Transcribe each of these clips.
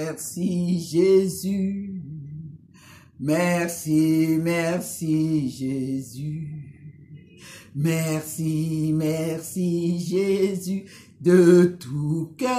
Merci Jésus, merci, merci Jésus, merci, merci Jésus, de tout cœur,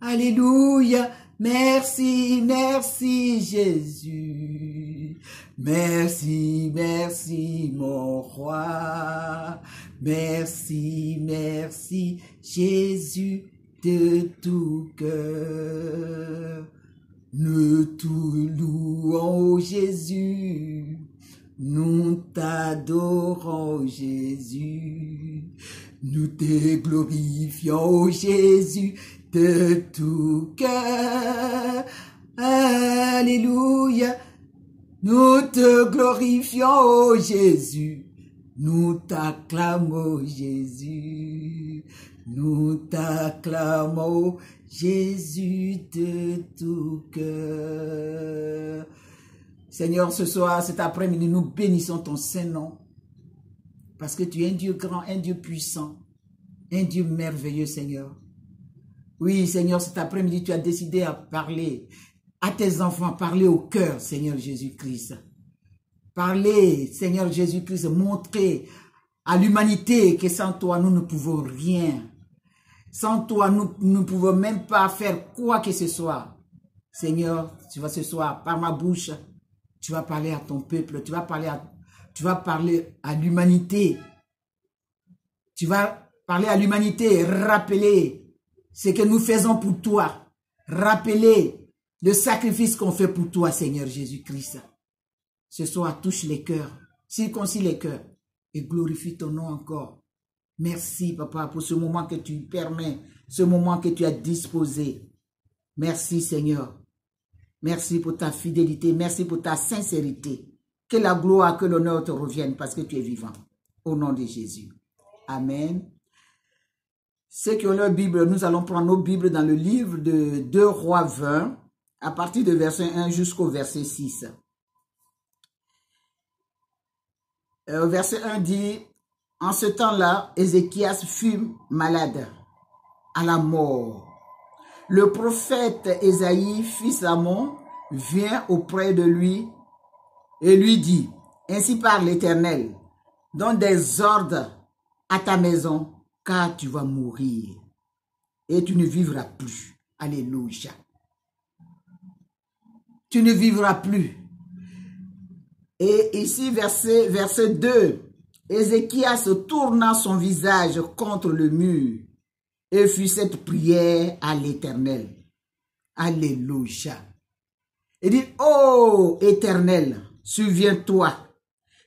alléluia, merci, merci Jésus, merci, merci mon roi, merci, merci Jésus, de tout cœur. Nous te louons Jésus, nous t'adorons Jésus, nous te glorifions Jésus de tout cœur. Alléluia, nous te glorifions Jésus, nous t'acclamons Jésus. Nous t'acclamons, Jésus, de tout cœur. Seigneur, ce soir, cet après-midi, nous bénissons ton Saint-Nom. Parce que tu es un Dieu grand, un Dieu puissant, un Dieu merveilleux, Seigneur. Oui, Seigneur, cet après-midi, tu as décidé à parler à tes enfants, parler au cœur, Seigneur Jésus-Christ. Parler, Seigneur Jésus-Christ, montrer à l'humanité que sans toi, nous ne pouvons rien. Sans toi, nous ne pouvons même pas faire quoi que ce soit. Seigneur, tu vas ce soir, par ma bouche, tu vas parler à ton peuple, tu vas parler à l'humanité. Tu vas parler à l'humanité, rappeler ce que nous faisons pour toi. Rappeler le sacrifice qu'on fait pour toi, Seigneur Jésus-Christ. Ce soir, touche les cœurs, circoncis les cœurs et glorifie ton nom encore. Merci, Papa, pour ce moment que tu permets, ce moment que tu as disposé. Merci, Seigneur. Merci pour ta fidélité, merci pour ta sincérité. Que la gloire, que l'honneur te reviennent parce que tu es vivant. Au nom de Jésus. Amen. Ceux qui ont leur Bible, nous allons prendre nos Bibles dans le livre de 2 Rois 20, à partir de verset 1 jusqu'au verset 6. Verset 1 dit... En ce temps-là, Ézéchias fut malade à la mort. Le prophète Ésaïe, fils d'Amon, vient auprès de lui et lui dit, « Ainsi parle l'Éternel, donne des ordres à ta maison, car tu vas mourir et tu ne vivras plus. » Alléluia. Tu ne vivras plus. Et ici, verset 2, Ézéchias tourna son visage contre le mur et fit cette prière à l'Éternel. Alléluia. Il dit, « Ô Éternel, souviens-toi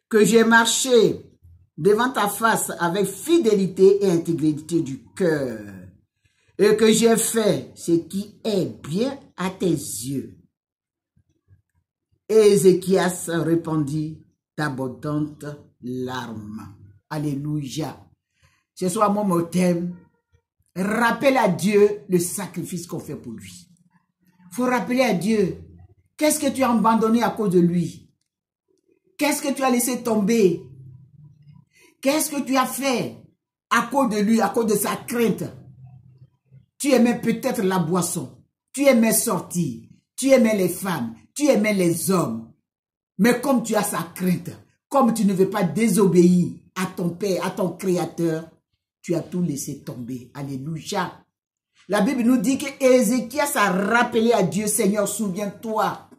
que j'ai marché devant ta face avec fidélité et intégrité du cœur et que j'ai fait ce qui est bien à tes yeux. » Et Ézéchias répondit d'abondantes larmes. Alléluia. Ce soir, mon thème, rappelle à Dieu le sacrifice qu'on fait pour lui. Il faut rappeler à Dieu, qu'est-ce que tu as abandonné à cause de lui? Qu'est-ce que tu as laissé tomber? Qu'est-ce que tu as fait à cause de lui, à cause de sa crainte? Tu aimais peut-être la boisson, tu aimais sortir, tu aimais les femmes, tu aimais les hommes. Mais comme tu as sa crainte, comme tu ne veux pas désobéir à ton Père, à ton Créateur, tu as tout laissé tomber. Alléluia. La Bible nous dit que Ézéchias a rappelé à Dieu, Seigneur, souviens-toi.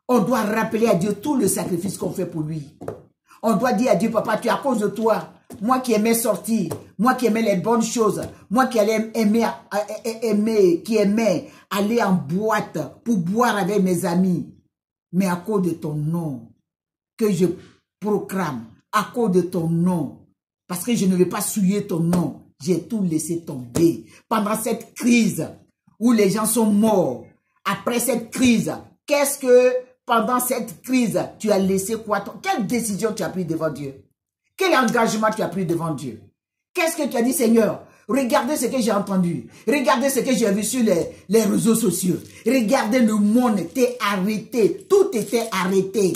On doit rappeler à Dieu tout le sacrifice qu'on fait pour lui. On doit dire à Dieu, Papa, tu es à cause de toi. Moi qui aimais sortir, moi qui aimais les bonnes choses, moi qui aimais aller en boîte pour boire avec mes amis. Mais à cause de ton nom, que je proclame, à cause de ton nom, parce que je ne veux pas souiller ton nom, j'ai tout laissé tomber. Pendant cette crise où les gens sont morts, après cette crise, qu'est-ce que pendant cette crise, tu as laissé quoi? Quelle décision tu as prise devant Dieu? Quel engagement tu as pris devant Dieu? Qu'est-ce que tu as dit, Seigneur? Regardez ce que j'ai entendu. Regardez ce que j'ai vu sur les réseaux sociaux. Regardez, le monde était arrêté. Tout était arrêté.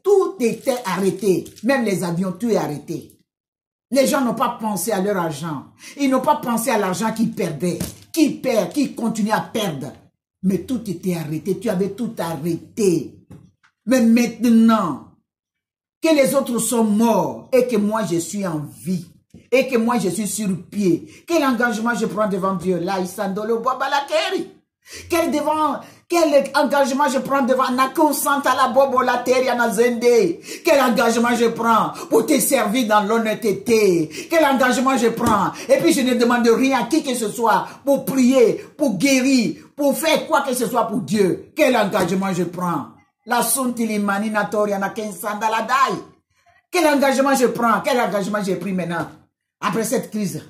Tout était arrêté. Même les avions, tout est arrêté. Les gens n'ont pas pensé à leur argent. Ils n'ont pas pensé à l'argent qu'ils perdaient. qui perd, qui continue à perdre. Mais tout était arrêté, tu avais tout arrêté. Mais maintenant, que les autres sont morts et que moi je suis en vie, et que moi je suis sur pied, quel engagement je prends devant Dieu? Là, il s'endole babalakeri. Quel engagement je prends devant Nako Santa la Bobo la Terre Nazende? Quel engagement je prends pour te servir dans l'honnêteté? Quel engagement je prends? Et puis je ne demande rien à qui que ce soit pour prier, pour guérir, pour faire quoi que ce soit pour Dieu. Quel engagement je prends? La Suntili Manina Toria na Kensanda la Dai. Quel engagement je prends? Quel engagement j'ai pris maintenant? Après cette crise,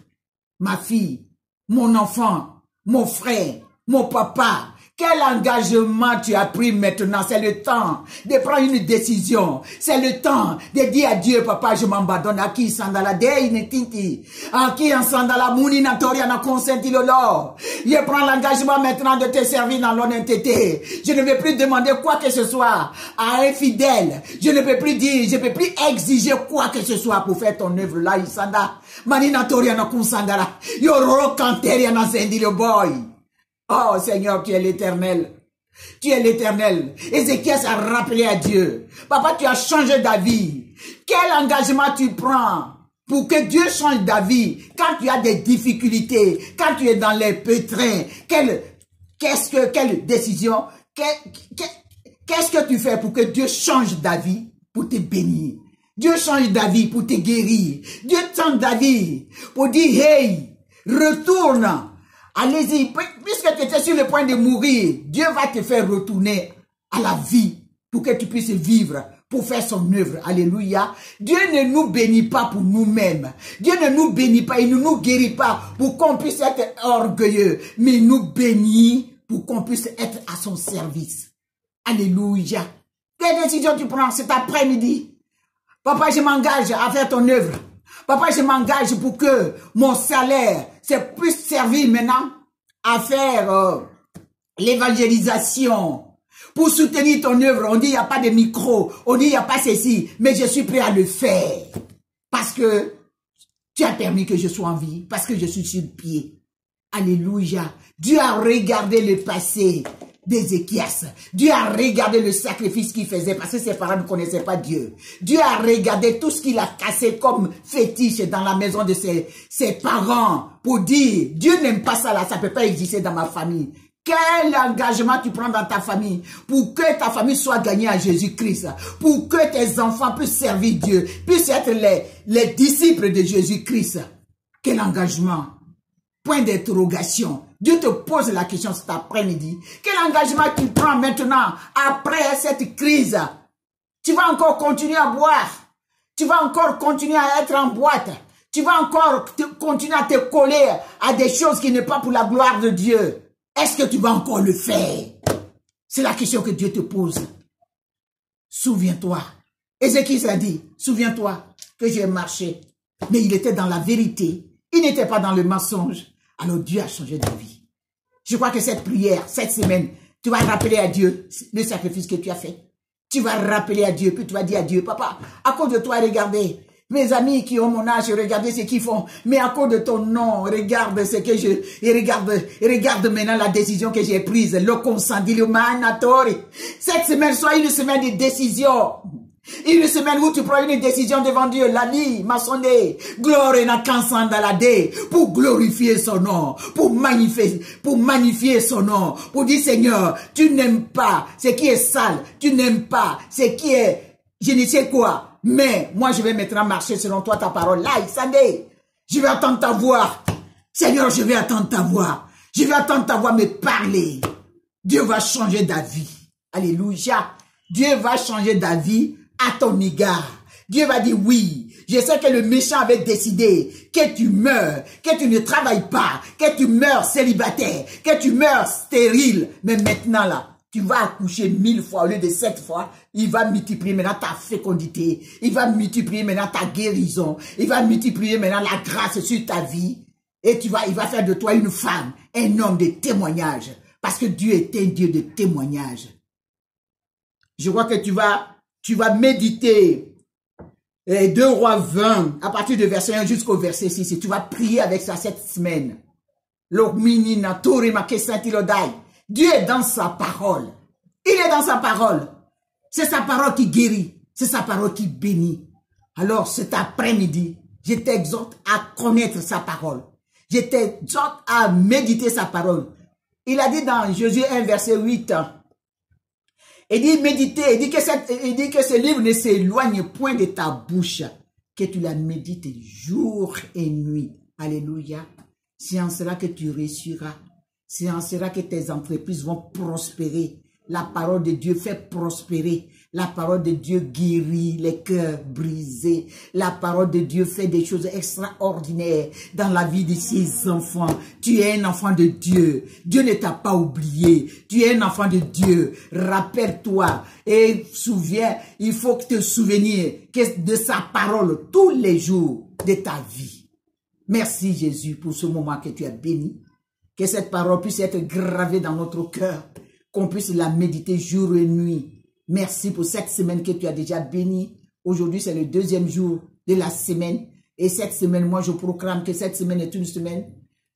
ma fille, mon enfant, mon frère, mon papa, quel engagement tu as pris maintenant? C'est le temps de prendre une décision. C'est le temps de dire à Dieu, papa, je m'abandonne. À qui sandala dei netinti. À qui en sandala mouni natoria na consenti lolo. Je prends l'engagement maintenant de te servir dans l'honnêteté. Je ne vais plus demander quoi que ce soit à un fidèle. Je ne peux plus dire, je ne peux plus exiger quoi que ce soit pour faire ton œuvre là, Isanda. Mani natoria na consandala. Yoro canteria na zendi le boy. Oh Seigneur, tu es l'Éternel. Tu es l'Éternel. Ézéchias a rappelé à Dieu. Papa, tu as changé d'avis. Quel engagement tu prends pour que Dieu change d'avis quand tu as des difficultés, quand tu es dans les pétrins? Quelle décision, qu'est-ce que tu fais pour que Dieu change d'avis pour te bénir? Dieu change d'avis pour te guérir. Dieu change d'avis pour dire, hey, retourne. Allez-y, puisque tu étais sur le point de mourir, Dieu va te faire retourner à la vie pour que tu puisses vivre, pour faire son œuvre. Alléluia. Dieu ne nous bénit pas pour nous-mêmes. Dieu ne nous bénit pas, il ne nous guérit pas pour qu'on puisse être orgueilleux, mais il nous bénit pour qu'on puisse être à son service. Alléluia. Quelle décision tu prends cet après-midi? Papa, je m'engage à faire ton œuvre. Papa, je m'engage pour que mon salaire puisse servir maintenant à faire l'évangélisation, pour soutenir ton œuvre. On dit il n'y a pas de micro, on dit il n'y a pas ceci, mais je suis prêt à le faire parce que tu as permis que je sois en vie, parce que je suis sur pied. Alléluia. Dieu a regardé le passé d'Ézéchias. Dieu a regardé le sacrifice qu'il faisait parce que ses parents ne connaissaient pas Dieu. Dieu a regardé tout ce qu'il a cassé comme fétiche dans la maison de ses parents pour dire, Dieu n'aime pas ça là, ça ne peut pas exister dans ma famille. Quel engagement tu prends dans ta famille pour que ta famille soit gagnée à Jésus-Christ, pour que tes enfants puissent servir Dieu, puissent être les disciples de Jésus-Christ. Quel engagement? Point d'interrogation. Dieu te pose la question cet après-midi. Quel engagement tu prends maintenant après cette crise? Tu vas encore continuer à boire. Tu vas encore continuer à être en boîte. Tu vas encore continuer à te coller à des choses qui n'est pas pour la gloire de Dieu. Est-ce que tu vas encore le faire? C'est la question que Dieu te pose. Souviens-toi. Ézéchias a dit, souviens-toi que j'ai marché. Mais il était dans la vérité. Il n'était pas dans le mensonge. Alors Dieu a changé de vie. Je crois que cette prière, cette semaine, tu vas rappeler à Dieu le sacrifice que tu as fait. Tu vas rappeler à Dieu, puis tu vas dire à Dieu, papa, à cause de toi, regardez, mes amis qui ont mon âge, regardez ce qu'ils font. Mais à cause de ton nom, regarde ce que regarde maintenant la décision que j'ai prise. Le consenti, le manatori. Cette semaine soit une semaine de décision. Une semaine où tu prends une décision devant Dieu, l'ali, maçonné, gloire na kansandaladé, pour glorifier son nom, pour magnifier son nom, pour dire Seigneur, tu n'aimes pas ce qui est sale, tu n'aimes pas ce qui est, je ne sais quoi, mais moi je vais maintenant marcher selon toi, ta parole, là, Isandé, je vais attendre ta voix, Seigneur, je vais attendre ta voix, je vais attendre ta voix me parler, Dieu va changer d'avis, alléluia, Dieu va changer d'avis à ton égard. Dieu va dire oui, je sais que le méchant avait décidé que tu meurs, que tu ne travailles pas, que tu meurs célibataire, que tu meurs stérile. Mais maintenant là, tu vas accoucher 1000 fois au lieu de 7 fois. Il va multiplier maintenant ta fécondité. Il va multiplier maintenant ta guérison. Il va multiplier maintenant la grâce sur ta vie. Et il va faire de toi une femme, un homme de témoignage. Parce que Dieu est un Dieu de témoignage. Je crois que tu vas méditer 2 Rois 20 à partir de verset 1 jusqu'au verset 6 et tu vas prier avec ça cette semaine. Dieu est dans sa parole. Il est dans sa parole. C'est sa parole qui guérit. C'est sa parole qui bénit. Alors cet après-midi, je t'exhorte à connaître sa parole. Je t'exhorte à méditer sa parole. Il a dit dans Jésus 1, verset 8, il dit méditer, il dit que ce livre ne s'éloigne point de ta bouche, que tu la médites jour et nuit. Alléluia. C'est en cela que tu réussiras. C'est en cela que tes entreprises vont prospérer. La parole de Dieu fait prospérer. La parole de Dieu guérit les cœurs brisés. La parole de Dieu fait des choses extraordinaires dans la vie de ses enfants. Tu es un enfant de Dieu. Dieu ne t'a pas oublié. Tu es un enfant de Dieu. Rappelle-toi et souviens, il faut que te souvenir de sa parole tous les jours de ta vie. Merci Jésus pour ce moment que tu as béni. Que cette parole puisse être gravée dans notre cœur. Qu'on puisse la méditer jour et nuit. Merci pour cette semaine que tu as déjà bénie. Aujourd'hui, c'est le deuxième jour de la semaine. Et cette semaine, moi, je proclame que cette semaine est une semaine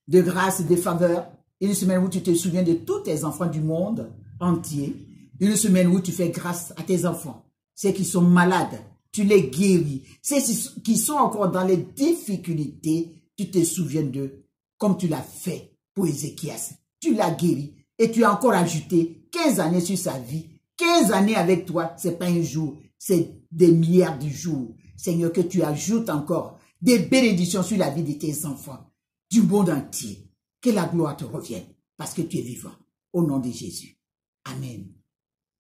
de grâce et de faveur. Une semaine où tu te souviens de tous tes enfants du monde entier. Une semaine où tu fais grâce à tes enfants. Ceux qui sont malades, tu les guéris. Ceux qui sont encore dans les difficultés, tu te souviens d'eux. Comme tu l'as fait pour Ézéchias. Tu l'as guéri. Et tu as encore ajouté 15 années sur sa vie. 15 années avec toi, ce n'est pas un jour, c'est des milliards de jours. Seigneur, que tu ajoutes encore des bénédictions sur la vie de tes enfants, du monde entier. Que la gloire te revienne, parce que tu es vivant. Au nom de Jésus. Amen.